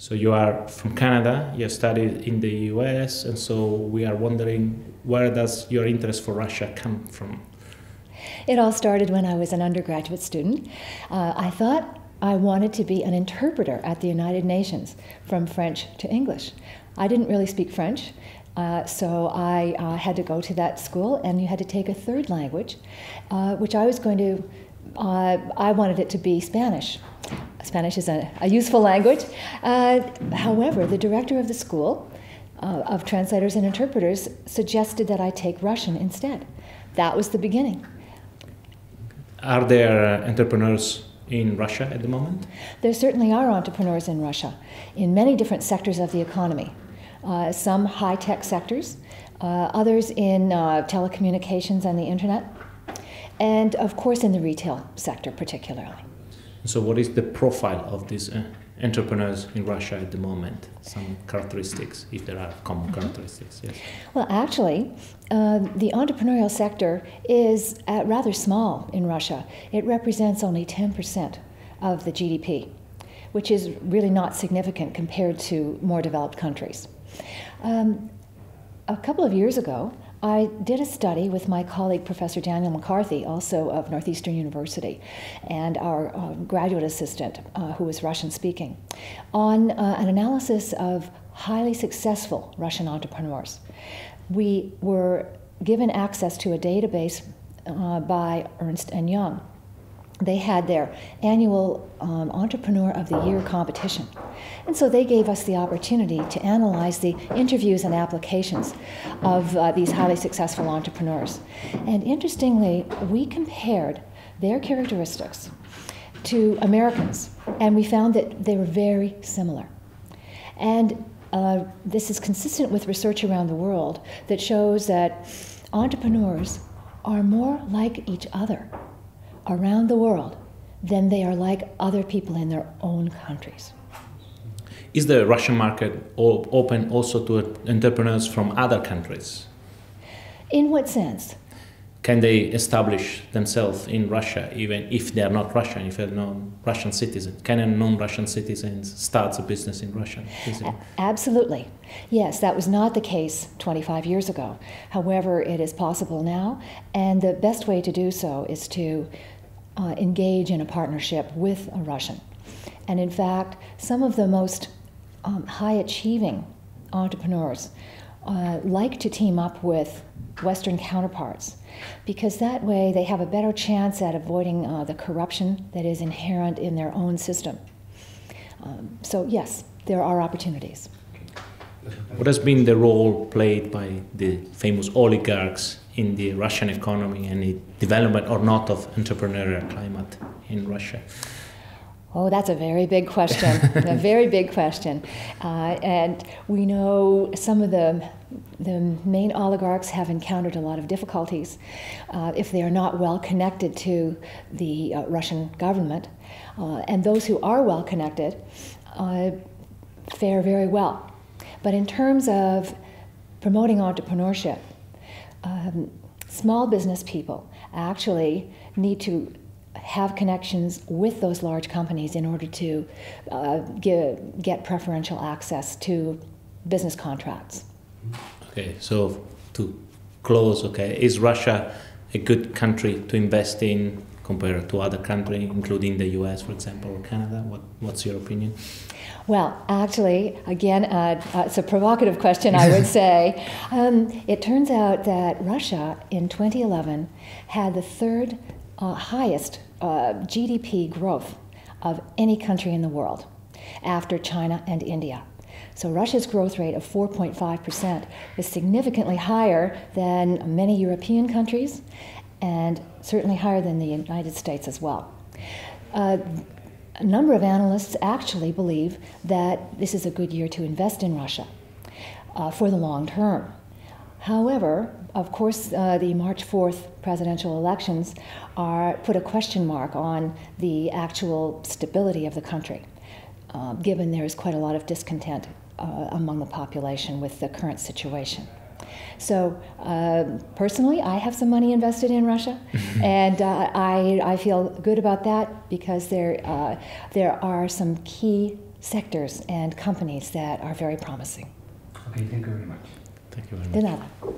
So you are from Canada, you studied in the US, and so we are wondering, where does your interest for Russia come from? It all started when I was an undergraduate student. I thought I wanted to be an interpreter at the United Nations from French to English. I didn't really speak French, so I had to go to that school, and you had to take a third language, which I was going to, I wanted it to be Spanish. Spanish is a useful language. However, the director of the school of translators and interpreters suggested that I take Russian instead. That was the beginning. Are there entrepreneurs in Russia at the moment? There certainly are entrepreneurs in Russia in many different sectors of the economy. Some high-tech sectors, others in telecommunications and the internet, and of course in the retail sector particularly. So what is the profile of these entrepreneurs in Russia at the moment? Some characteristics, if there are common characteristics, yes. Well, actually, the entrepreneurial sector is rather small in Russia. It represents only 10% of the GDP, which is really not significant compared to more developed countries. A couple of years ago, I did a study with my colleague, Professor Daniel McCarthy, also of Northeastern University, and our graduate assistant, who was Russian-speaking, on an analysis of highly successful Russian entrepreneurs. We were given access to a database by Ernst & Young. They had their annual Entrepreneur of the Year competition. And so they gave us the opportunity to analyze the interviews and applications of these highly successful entrepreneurs. And interestingly, we compared their characteristics to Americans, and we found that they were very similar. And this is consistent with research around the world that shows that entrepreneurs are more like each other around the world than they are like other people in their own countries. Is the Russian market open also to entrepreneurs from other countries? In what sense? Can they establish themselves in Russia even if they are not Russian, if they're not Russian citizens? Can a non-Russian citizen start a business in Russia? Absolutely. Yes, that was not the case 25 years ago. However, it is possible now, and the best way to do so is to engage in a partnership with a Russian. And in fact, some of the most high-achieving entrepreneurs like to team up with Western counterparts, because that way they have a better chance at avoiding the corruption that is inherent in their own system. So yes, there are opportunities. What has been the role played by the famous oligarchs in the Russian economy and the development or not of entrepreneurial climate in Russia? Oh, that's a very big question, a very big question. And we know some of the main oligarchs have encountered a lot of difficulties if they are not well connected to the Russian government. And those who are well connected fare very well. But in terms of promoting entrepreneurship, small business people actually need to have connections with those large companies in order to get preferential access to business contracts. Okay, so to close, okay, is Russia a good country to invest in compared to other countries, including the US, for example, or Canada? What's your opinion? Well, actually, again, it's a provocative question, I would say. It turns out that Russia in 2011 had the third highest GDP growth of any country in the world, after China and India. So Russia's growth rate of 4.5% is significantly higher than many European countries, and certainly higher than the United States as well. A number of analysts actually believe that this is a good year to invest in Russia for the long term. However, of course, the March 4th presidential elections put a question mark on the actual stability of the country, given there is quite a lot of discontent among the population with the current situation. So personally, I have some money invested in Russia, and I feel good about that because there are some key sectors and companies that are very promising. Okay, thank you very much. Thank you very much. De nada.